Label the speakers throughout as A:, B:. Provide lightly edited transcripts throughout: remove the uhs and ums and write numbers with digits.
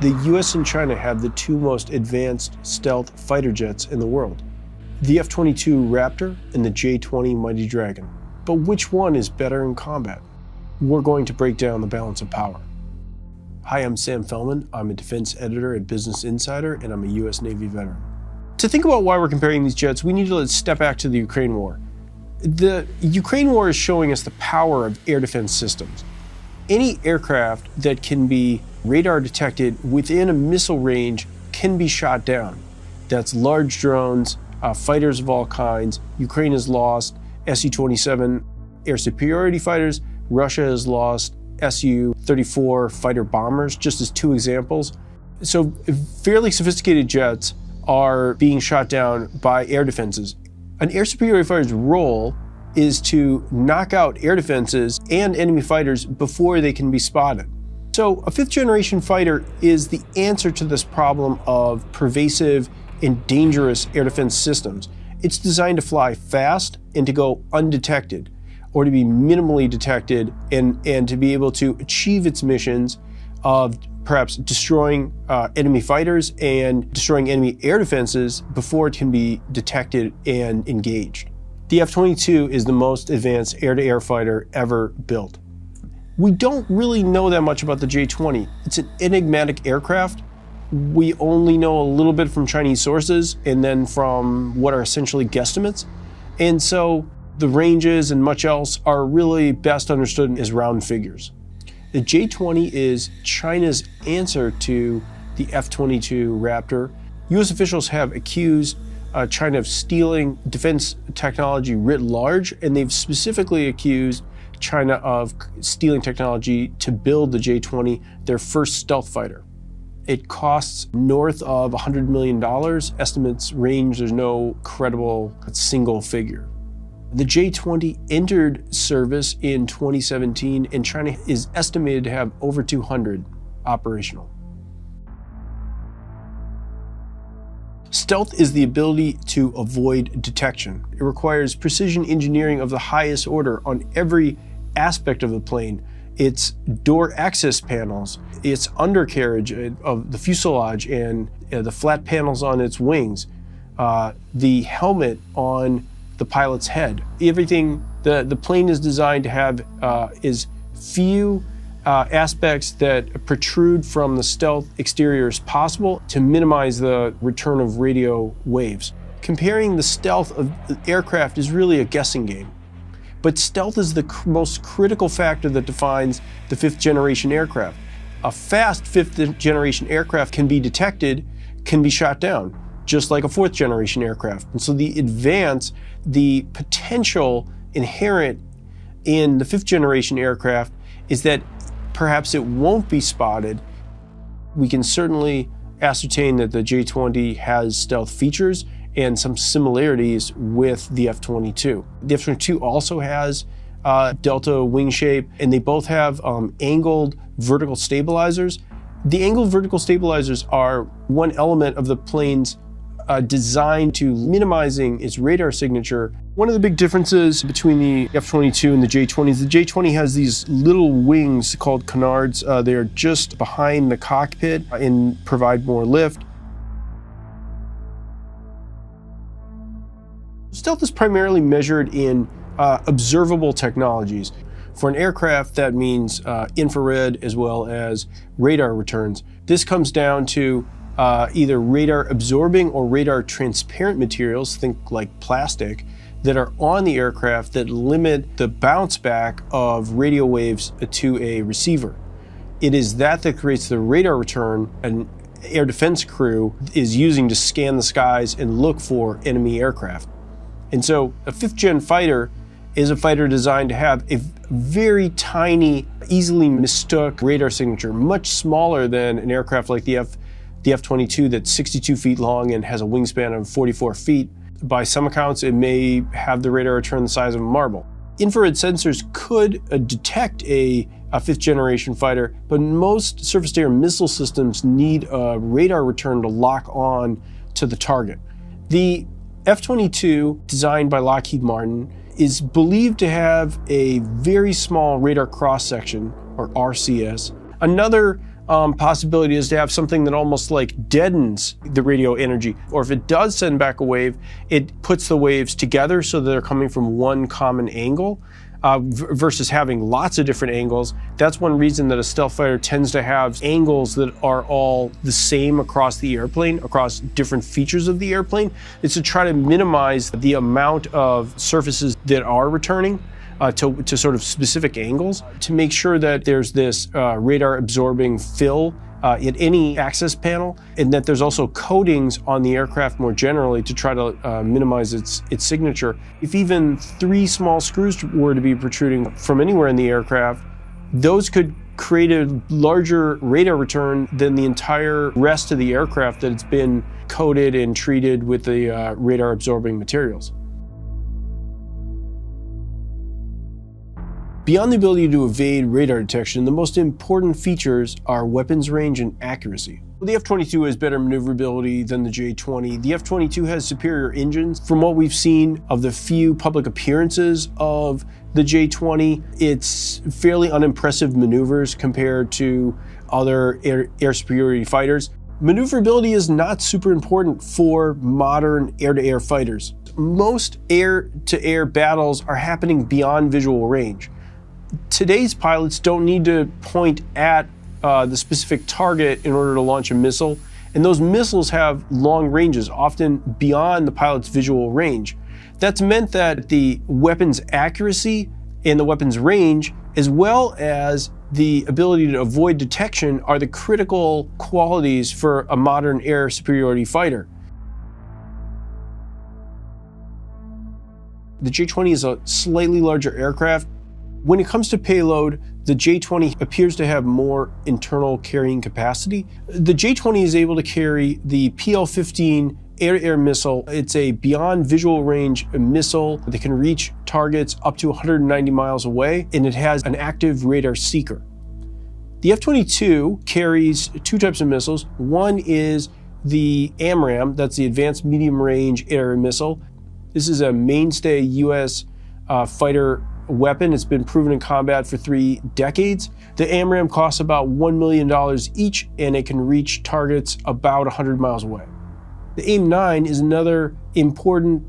A: The US and China have the two most advanced stealth fighter jets in the world, the F-22 Raptor and the J-20 Mighty Dragon. But which one is better in combat? We're going to break down the balance of power. Hi, I'm Sam Fellman. I'm a defense editor at Business Insider, and I'm a US Navy veteran. To think about why we're comparing these jets, we need to step back to the Ukraine war. The Ukraine war is showing us the power of air defense systems. Any aircraft that can be radar detected within a missile range can be shot down. That's large drones, fighters of all kinds. Ukraine has lost Su-27 air superiority fighters. Russia has lost Su-34 fighter bombers, just as two examples. So fairly sophisticated jets are being shot down by air defenses. An air superiority fighter's role is to knock out air defenses and enemy fighters before they can be spotted. So a fifth generation fighter is the answer to this problem of pervasive and dangerous air defense systems. It's designed to fly fast and to go undetected, or to be minimally detected and to be able to achieve its missions of perhaps destroying enemy fighters and destroying enemy air defenses before it can be detected and engaged. The F-22 is the most advanced air-to-air fighter ever built. We don't really know that much about the J-20. It's an enigmatic aircraft. We only know a little bit from Chinese sources and then from what are essentially guesstimates. And so the ranges and much else are really best understood as round figures. The J-20 is China's answer to the F-22 Raptor. US officials have accused China of stealing defense technology writ large, and they've specifically accused China of stealing technology to build the J-20, their first stealth fighter. It costs north of $100 million. Estimates range, there's no credible single figure. The J-20 entered service in 2017, and China is estimated to have over 200 operational. Stealth is the ability to avoid detection. It requires precision engineering of the highest order on every aspect of the plane. Its door access panels, its undercarriage of the fuselage and the flat panels on its wings, the helmet on the pilot's head. Everything the plane is designed to have is few aspects that protrude from the stealth exterior as possible to minimize the return of radio waves. Comparing the stealth of the aircraft is really a guessing game. But stealth is the most critical factor that defines the fifth generation aircraft. A fast fifth generation aircraft can be detected, can be shot down, just like a fourth generation aircraft. And so the potential inherent in the fifth generation aircraft is that perhaps it won't be spotted. We can certainly ascertain that the J-20 has stealth features and some similarities with the F-22. The F-22 also has delta wing shape, and they both have angled vertical stabilizers. The angled vertical stabilizers are one element of the plane's designed to minimizing its radar signature. One of the big differences between the F-22 and the J-20 is the J-20 has these little wings called canards. They are just behind the cockpit and provide more lift. Stealth is primarily measured in observable technologies. For an aircraft, that means infrared as well as radar returns. This comes down to either radar absorbing or radar transparent materials, think like plastic, that are on the aircraft that limit the bounce back of radio waves to a receiver. It is that creates the radar return an air defense crew is using to scan the skies and look for enemy aircraft. And so a fifth gen fighter is a fighter designed to have a very tiny, easily mistook radar signature, much smaller than an aircraft like the F-22 that's 62 feet long and has a wingspan of 44 feet. By some accounts, it may have the radar return the size of a marble. Infrared sensors could detect a fifth generation fighter, but most surface-to-air missile systems need a radar return to lock on to the target. The F-22, designed by Lockheed Martin, is believed to have a very small radar cross-section, or RCS. Another possibility is to have something that almost like deadens the radio energy, or if it does send back a wave, it puts the waves together so that they're coming from one common angle. Versus having lots of different angles. That's one reason that a stealth fighter tends to have angles that are all the same across the airplane, across different features of the airplane. It's to try to minimize the amount of surfaces that are returning to sort of specific angles, to make sure that there's this radar absorbing fill in any access panel, and that there's also coatings on the aircraft more generally to try to minimize its signature. If even 3 small screws were to be protruding from anywhere in the aircraft, those could create a larger radar return than the entire rest of the aircraft that it's been coated and treated with the radar absorbing materials. Beyond the ability to evade radar detection, the most important features are weapons range and accuracy. The F-22 has better maneuverability than the J-20. The F-22 has superior engines. From what we've seen of the few public appearances of the J-20, it's fairly unimpressive maneuvers compared to other air superiority fighters. Maneuverability is not super important for modern air-to-air fighters. Most air-to-air battles are happening beyond visual range. Today's pilots don't need to point at the specific target in order to launch a missile, and those missiles have long ranges, often beyond the pilot's visual range. That's meant that the weapon's accuracy and the weapon's range, as well as the ability to avoid detection, are the critical qualities for a modern air superiority fighter. The J-20 is a slightly larger aircraft. When it comes to payload, the J-20 appears to have more internal carrying capacity. The J-20 is able to carry the PL-15 air-to-air missile. It's a beyond visual range missile that can reach targets up to 190 miles away, and it has an active radar seeker. The F-22 carries 2 types of missiles. One is the AMRAAM, that's the Advanced Medium Range Air Missile. This is a mainstay U.S. Fighter weapon. It's been proven in combat for 3 decades. The AMRAAM costs about $1 million each, and it can reach targets about 100 miles away. The AIM-9 is another important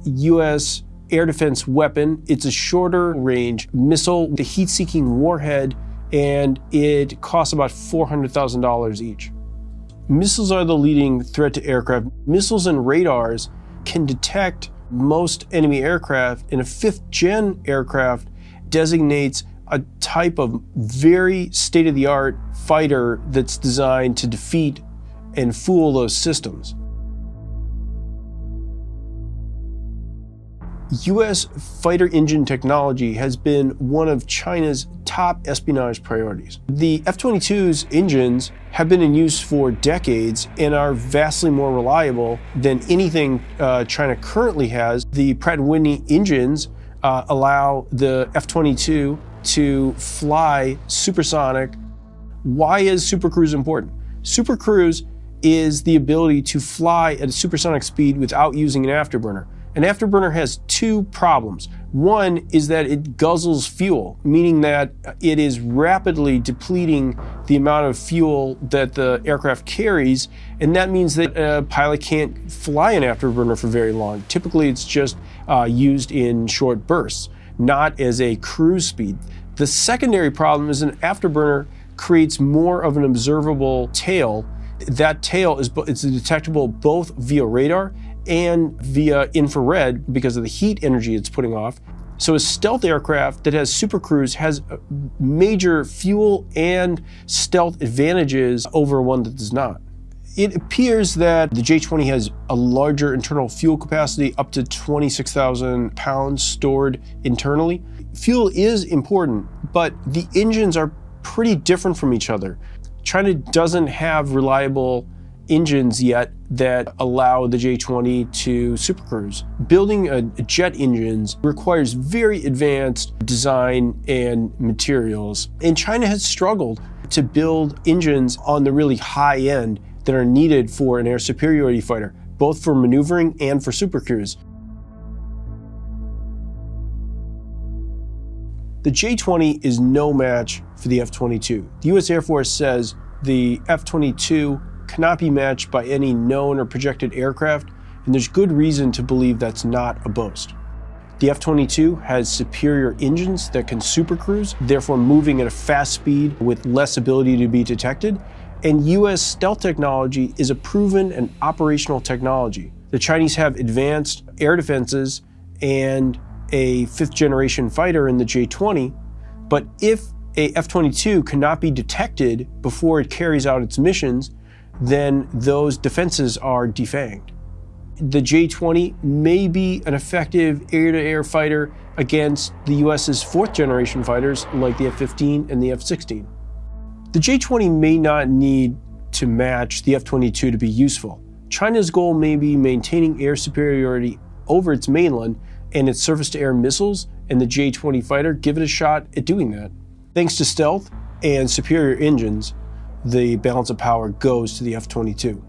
A: U.S. air defense weapon. It's a shorter range missile with a heat-seeking warhead, and it costs about $400,000 each. Missiles are the leading threat to aircraft. Missiles and radars can detect most enemy aircraft, and a 5th-gen aircraft designates a type of very state-of-the-art fighter that's designed to defeat and fool those systems. U.S. fighter engine technology has been one of China's top espionage priorities. The F-22's engines have been in use for decades and are vastly more reliable than anything China currently has. The Pratt & Whitney engines allow the F-22 to fly supersonic. Why is supercruise important? Supercruise is the ability to fly at a supersonic speed without using an afterburner. An afterburner has 2 problems. One is that it guzzles fuel, meaning that it is rapidly depleting the amount of fuel that the aircraft carries, and that means that a pilot can't fly an afterburner for very long. Typically, it's just used in short bursts, not as a cruise speed. The secondary problem is an afterburner creates more of an observable tail. That tail is detectable both via radar and via infrared because of the heat energy it's putting off. So a stealth aircraft that has supercruise has major fuel and stealth advantages over one that does not. It appears that the J-20 has a larger internal fuel capacity, up to 26,000 pounds stored internally. Fuel is important, but the engines are pretty different from each other. China doesn't have reliable engines yet that allow the J-20 to supercruise. Building jet engines requires very advanced design and materials, and China has struggled to build engines on the really high end that are needed for an air superiority fighter, both for maneuvering and for supercruise. The J-20 is no match for the F-22. The U.S. Air Force says the F-22 cannot be matched by any known or projected aircraft, and there's good reason to believe that's not a boast. The F-22 has superior engines that can supercruise, therefore moving at a fast speed with less ability to be detected, and U.S. stealth technology is a proven and operational technology. The Chinese have advanced air defenses and a fifth-generation fighter in the J-20, but if a F-22 cannot be detected before it carries out its missions, then those defenses are defanged. The J-20 may be an effective air-to-air fighter against the US's fourth-generation fighters like the F-15 and the F-16. The J-20 may not need to match the F-22 to be useful. China's goal may be maintaining air superiority over its mainland and its surface-to-air missiles, and the J-20 fighter give it a shot at doing that. Thanks to stealth and superior engines, the balance of power goes to the F-22.